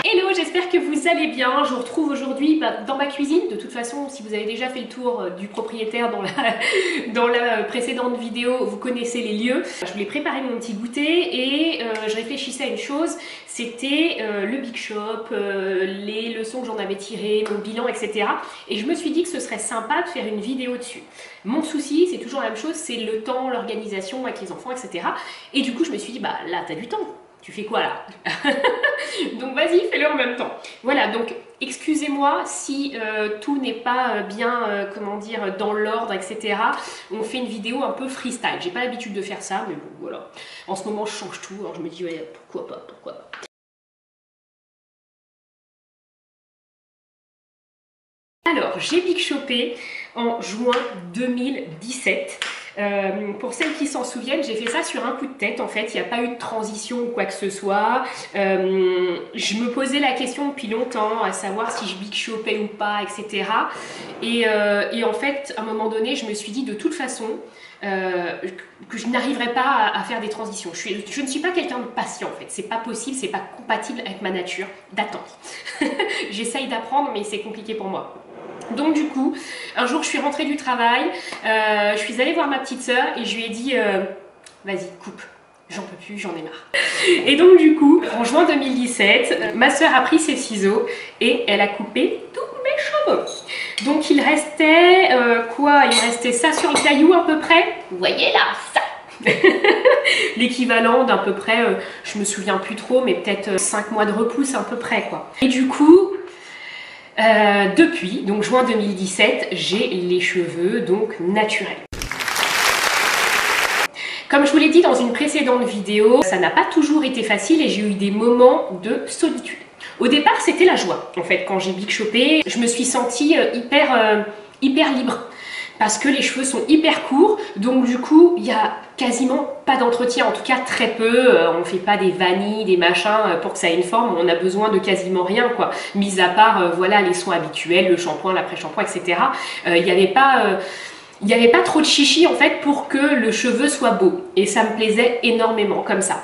Hello, j'espère que vous allez bien. Je vous retrouve aujourd'hui dans ma cuisine. De toute façon, si vous avez déjà fait le tour du propriétaire dans la précédente vidéo, vous connaissez les lieux. Je voulais préparer mon petit goûter et je réfléchissais à une chose, c'était le Big Shop, les leçons que j'en avais tirées, mon bilan, etc. Et je me suis dit que ce serait sympa de faire une vidéo dessus. Mon souci, c'est toujours la même chose, c'est le temps, l'organisation avec les enfants, etc. Et du coup, je me suis dit, bah là, t'as du temps. Tu fais quoi là? Donc vas-y, fais-le en même temps. Voilà, donc excusez-moi si tout n'est pas bien, comment dire, dans l'ordre, etc. On fait une vidéo un peu freestyle. J'ai pas l'habitude de faire ça, mais bon, voilà. En ce moment, je change tout, alors je me dis, ouais, pourquoi pas, pourquoi pas. Alors, j'ai Big Shopé en juin 2017. Pour celles qui s'en souviennent, j'ai fait ça sur un coup de tête en fait, il n'y a pas eu de transition ou quoi que ce soit. Je me posais la question depuis longtemps à savoir si je Big Shopais ou pas, etc. Et en fait, à un moment donné, je me suis dit de toute façon que je n'arriverais pas à faire des transitions. Je ne suis pas quelqu'un de patient en fait, c'est pas possible, c'est pas compatible avec ma nature d'attendre. J'essaye d'apprendre mais c'est compliqué pour moi. Donc du coup, un jour je suis rentrée du travail, je suis allée voir ma petite sœur et je lui ai dit vas-y coupe, j'en peux plus, j'en ai marre. Et donc du coup, en juin 2017, ma sœur a pris ses ciseaux et elle a coupé tous mes cheveux. Donc il restait quoi? Il me restait ça sur le caillou à peu près. Vous voyez là, ça. L'équivalent d'à peu près, je me souviens plus trop, mais peut-être 5 mois de repousse à peu près quoi. Et du coup, depuis, donc juin 2017, j'ai les cheveux donc naturels. Comme je vous l'ai dit dans une précédente vidéo, ça n'a pas toujours été facile et j'ai eu des moments de solitude. Au départ, c'était la joie. En fait, quand j'ai Big Shopé, je me suis sentie hyper libre. Parce que les cheveux sont hyper courts, donc du coup, il n'y a quasiment pas d'entretien, en tout cas très peu. On ne fait pas des vanilles, des machins pour que ça ait une forme, on a besoin de quasiment rien, quoi. Mis à part, voilà, les soins habituels, le shampoing, l'après-shampoing, etc. Il n'y avait pas trop de chichi, en fait, pour que le cheveu soit beau. Et ça me plaisait énormément, comme ça.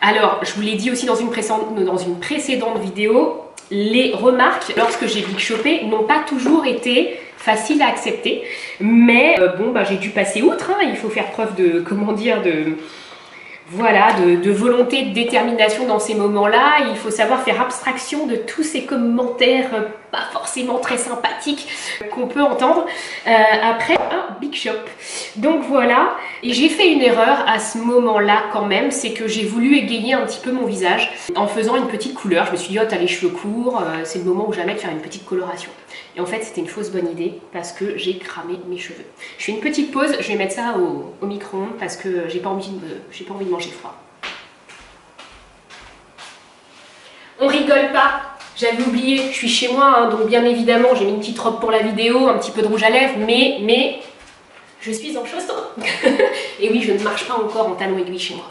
Alors, je vous l'ai dit aussi dans une précédente vidéo, les remarques, lorsque j'ai Big Shopé, n'ont pas toujours été facile à accepter, mais bon bah j'ai dû passer outre, hein. Il faut faire preuve de, comment dire, voilà, de volonté, de détermination dans ces moments-là. Il faut savoir faire abstraction de tous ces commentaires pas forcément très sympathiques qu'on peut entendre après un Big Shop. Donc voilà, et j'ai fait une erreur à ce moment-là quand même, c'est que j'ai voulu égayer un petit peu mon visage en faisant une petite couleur. Je me suis dit, oh t'as les cheveux courts, c'est le moment où jamais de faire une petite coloration. Et en fait c'était une fausse bonne idée parce que j'ai cramé mes cheveux. Je fais une petite pause, je vais mettre ça au micro-ondes parce que j'ai pas envie de manger froid. On rigole pas, j'avais oublié, je suis chez moi, hein, donc bien évidemment j'ai mis une petite robe pour la vidéo, un petit peu de rouge à lèvres, mais je suis en chaussons. Et oui, je ne marche pas encore en talons aiguilles chez moi.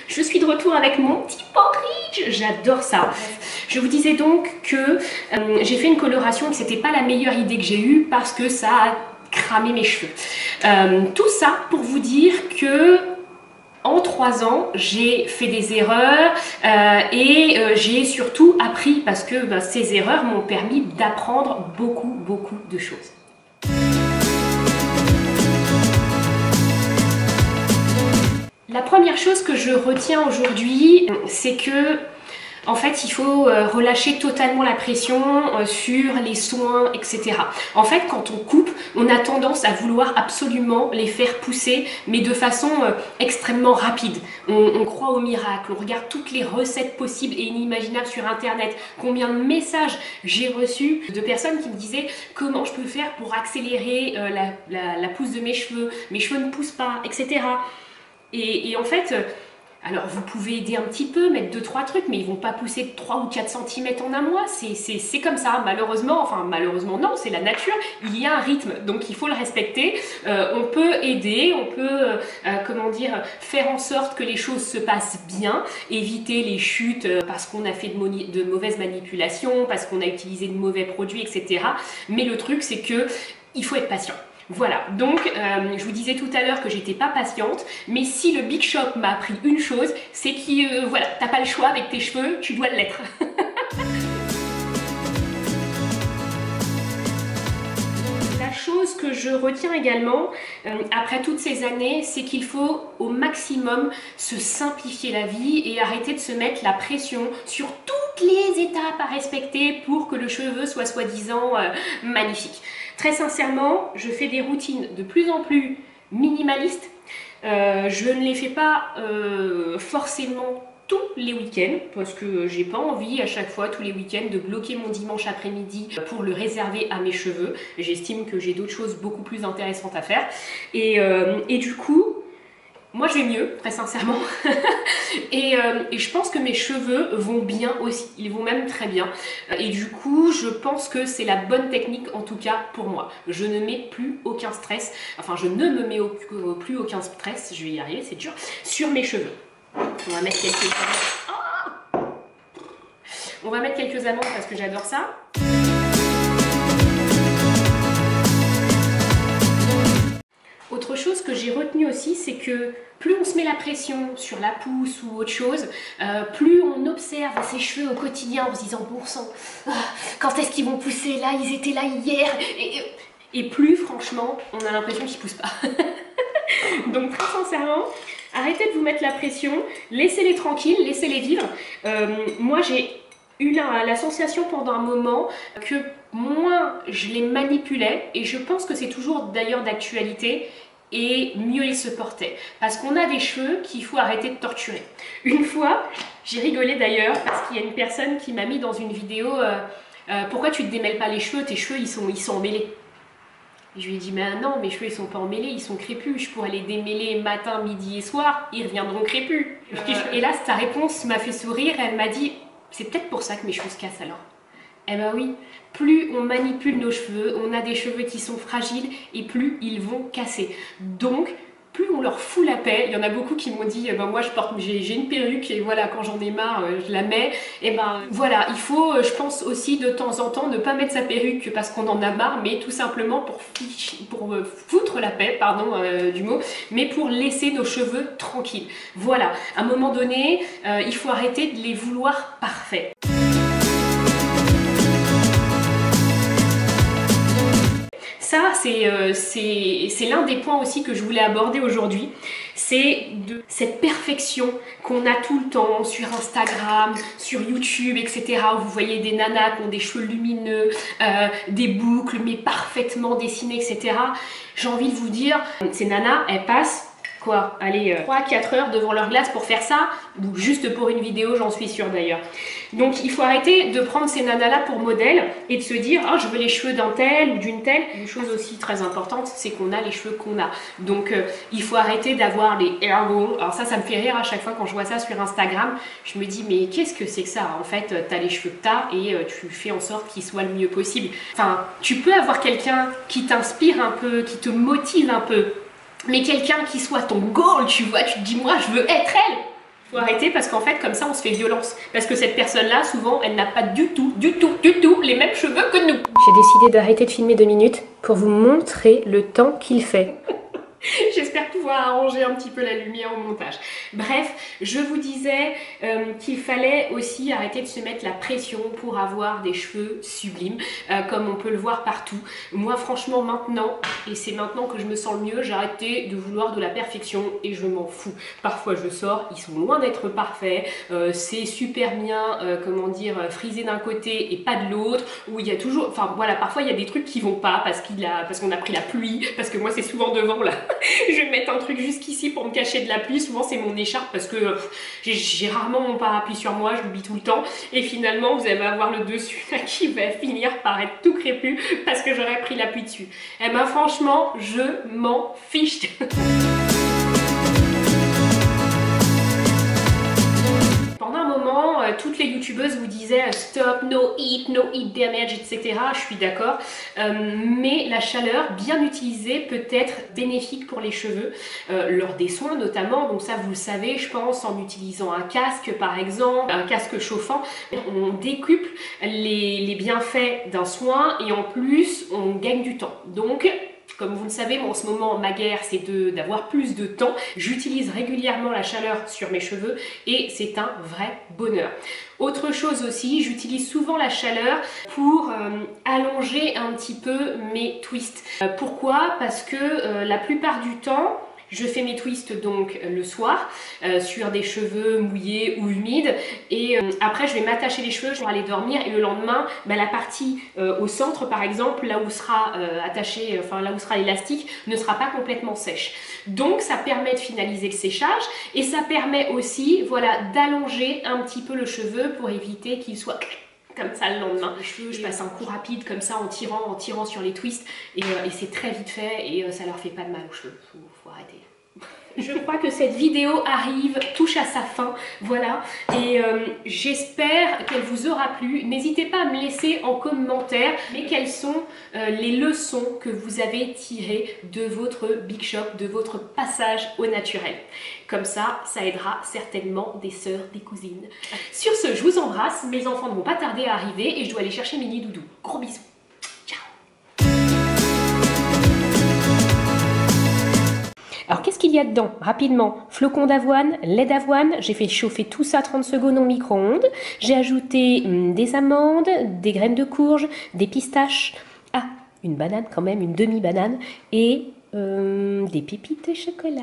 Je suis de retour avec mon petit porridge, j'adore ça. Je vous disais donc que j'ai fait une coloration, que c'était pas la meilleure idée que j'ai eue parce que ça a cramé mes cheveux. Tout ça pour vous dire que en 3 ans, j'ai fait des erreurs et j'ai surtout appris parce que ces erreurs m'ont permis d'apprendre beaucoup de choses. La première chose que je retiens aujourd'hui, c'est que en fait, il faut relâcher totalement la pression sur les soins, etc. En fait, quand on coupe, on a tendance à vouloir absolument les faire pousser, mais de façon extrêmement rapide. On croit au miracle, on regarde toutes les recettes possibles et inimaginables sur Internet. Combien de messages j'ai reçus de personnes qui me disaient comment je peux faire pour accélérer la pousse de mes cheveux ne poussent pas, etc. Et en fait, alors vous pouvez aider un petit peu, mettre 2-3 trucs, mais ils vont pas pousser de 3 ou 4 cm en un mois, c'est comme ça, malheureusement, enfin malheureusement non, c'est la nature, il y a un rythme, donc il faut le respecter. On peut aider, on peut, comment dire, faire en sorte que les choses se passent bien, éviter les chutes parce qu'on a fait de mauvaises manipulations, parce qu'on a utilisé de mauvais produits, etc. Mais le truc c'est que il faut être patient. Voilà, donc je vous disais tout à l'heure que j'étais pas patiente, mais si le Big Shop m'a appris une chose, c'est que voilà, t'as pas le choix avec tes cheveux, tu dois l'être. La chose que je retiens également, après toutes ces années, c'est qu'il faut au maximum se simplifier la vie et arrêter de se mettre la pression sur toutes les étapes à respecter pour que le cheveu soit soi-disant magnifique. Très sincèrement, je fais des routines de plus en plus minimalistes. Je ne les fais pas forcément tous les week-ends parce que j'ai pas envie à chaque fois tous les week-ends de bloquer mon dimanche après-midi pour le réserver à mes cheveux. J'estime que j'ai d'autres choses beaucoup plus intéressantes à faire et du coup moi je vais mieux, très sincèrement. et je pense que mes cheveux vont bien aussi, ils vont même très bien. Et du coup, je pense que c'est la bonne technique en tout cas pour moi. Je ne mets plus aucun stress, enfin je ne me mets plus aucun stress, je vais y arriver, c'est dur, sur mes cheveux. On va mettre quelques amandes. Oh, on va mettre quelques amandes parce que j'adore ça. Autre chose que j'ai retenu aussi, c'est que plus on se met la pression sur la pousse ou autre chose, plus on observe ses cheveux au quotidien en se disant bon sang, quand est-ce qu'ils vont pousser là, ils étaient là hier, et plus franchement, on a l'impression qu'ils poussent pas. Donc très sincèrement, arrêtez de vous mettre la pression, laissez-les tranquilles, laissez-les vivre. Moi j'ai eu la sensation pendant un moment que moins je les manipulais, et je pense que c'est toujours d'ailleurs d'actualité, et mieux ils se portaient. Parce qu'on a des cheveux qu'il faut arrêter de torturer. Une fois, j'ai rigolé d'ailleurs, parce qu'il y a une personne qui m'a mis dans une vidéo pourquoi tu te démêles pas les cheveux, tes cheveux ils sont emmêlés. Et je lui ai dit mais non, mes cheveux ils sont pas emmêlés, ils sont crépus, je pourrais les démêler matin, midi et soir, ils reviendront crépus. Et là sa réponse m'a fait sourire, elle m'a dit c'est peut-être pour ça que mes cheveux se cassent alors. Eh ben oui, plus on manipule nos cheveux, on a des cheveux qui sont fragiles et plus ils vont casser. Donc, plus on leur fout la paix. Il y en a beaucoup qui m'ont dit, ben moi j'ai une perruque et voilà, quand j'en ai marre, je la mets. Et ben voilà, il faut, je pense aussi de temps en temps ne pas mettre sa perruque parce qu'on en a marre, mais tout simplement pour foutre la paix, pardon du mot, mais pour laisser nos cheveux tranquilles. Voilà, à un moment donné, il faut arrêter de les vouloir parfaits. Ça, c'est l'un des points aussi que je voulais aborder aujourd'hui. C'est de cette perfection qu'on a tout le temps sur Instagram, sur YouTube, etc. Où vous voyez des nanas qui ont des cheveux lumineux, des boucles mais parfaitement dessinées, etc. J'ai envie de vous dire, ces nanas, elles passent quoi, allez, 3-4 heures devant leur glace pour faire ça, ou juste pour une vidéo, j'en suis sûre d'ailleurs. Donc il faut arrêter de prendre ces nanas-là pour modèle et de se dire « Ah, je veux les cheveux d'un tel ou d'une telle ». Une chose aussi très importante, c'est qu'on a les cheveux qu'on a. Donc il faut arrêter d'avoir les hair rolls. Alors ça me fait rire à chaque fois quand je vois ça sur Instagram. Je me dis « Mais qu'est-ce que c'est que ça ?» En fait, tu as les cheveux que tu as et tu fais en sorte qu'ils soient le mieux possible. Enfin, tu peux avoir quelqu'un qui t'inspire un peu, qui te motive un peu, mais quelqu'un qui soit ton goal, tu vois, tu te dis moi je veux être elle. Faut arrêter parce qu'en fait comme ça on se fait violence. Parce que cette personne-là, souvent, elle n'a pas du tout les mêmes cheveux que nous. J'ai décidé d'arrêter de filmer 2 minutes pour vous montrer le temps qu'il fait. J'espère pouvoir arranger un petit peu la lumière au montage. Bref, je vous disais qu'il fallait aussi arrêter de se mettre la pression pour avoir des cheveux sublimes, comme on peut le voir partout. Moi, franchement, maintenant, et c'est maintenant que je me sens le mieux, j'ai arrêté de vouloir de la perfection et je m'en fous. Parfois, je sors, ils sont loin d'être parfaits, c'est super bien, comment dire, frisé d'un côté et pas de l'autre, où il y a toujours, enfin voilà, parfois il y a des trucs qui vont pas parce qu'on a pris la pluie, parce que moi c'est souvent devant là. Je vais mettre un truc jusqu'ici pour me cacher de la pluie. Souvent c'est mon écharpe parce que j'ai rarement mon parapluie sur moi, je l'oublie tout le temps. Et finalement vous allez avoir le dessus là qui va finir par être tout crépus parce que j'aurais pris la pluie dessus. Et ben franchement je m'en fiche. Pendant un moment, toutes les youtubeuses vous disaient stop, no heat damage, etc. Je suis d'accord, mais la chaleur bien utilisée peut être bénéfique pour les cheveux, lors des soins notamment. Donc ça vous le savez, je pense, en utilisant un casque par exemple, un casque chauffant, on décuple les bienfaits d'un soin et en plus on gagne du temps. Donc Comme vous le savez, moi en ce moment, ma guerre, c'est d'avoir plus de temps. J'utilise régulièrement la chaleur sur mes cheveux et c'est un vrai bonheur. Autre chose aussi, j'utilise souvent la chaleur pour allonger un petit peu mes twists. Pourquoi? Parce que la plupart du temps, je fais mes twists donc le soir sur des cheveux mouillés ou humides et après je vais m'attacher les cheveux pour aller dormir et le lendemain la partie au centre par exemple là où sera attaché, enfin là où sera l'élastique ne sera pas complètement sèche. Donc ça permet de finaliser le séchage et ça permet aussi voilà d'allonger un petit peu le cheveu pour éviter qu'il soit comme ça le lendemain. Les cheveux, je passe un coup rapide comme ça en tirant sur les twists et c'est très vite fait et ça leur fait pas de mal aux cheveux. Faut arrêter. Je crois que cette vidéo touche à sa fin, voilà, et j'espère qu'elle vous aura plu. N'hésitez pas à me laisser en commentaire quelles sont les leçons que vous avez tirées de votre Big Shop, de votre passage au naturel. Comme ça aidera certainement des sœurs, des cousines. Sur ce, je vous embrasse, mes enfants ne vont pas tarder à arriver et je dois aller chercher Mini Doudou. Gros bisous. Alors qu'est-ce qu'il y a dedans? Rapidement, flocons d'avoine, lait d'avoine, j'ai fait chauffer tout ça 30 secondes au micro-ondes, j'ai ajouté des amandes, des graines de courge, des pistaches, une banane quand même, une demi-banane, et des pépites de chocolat.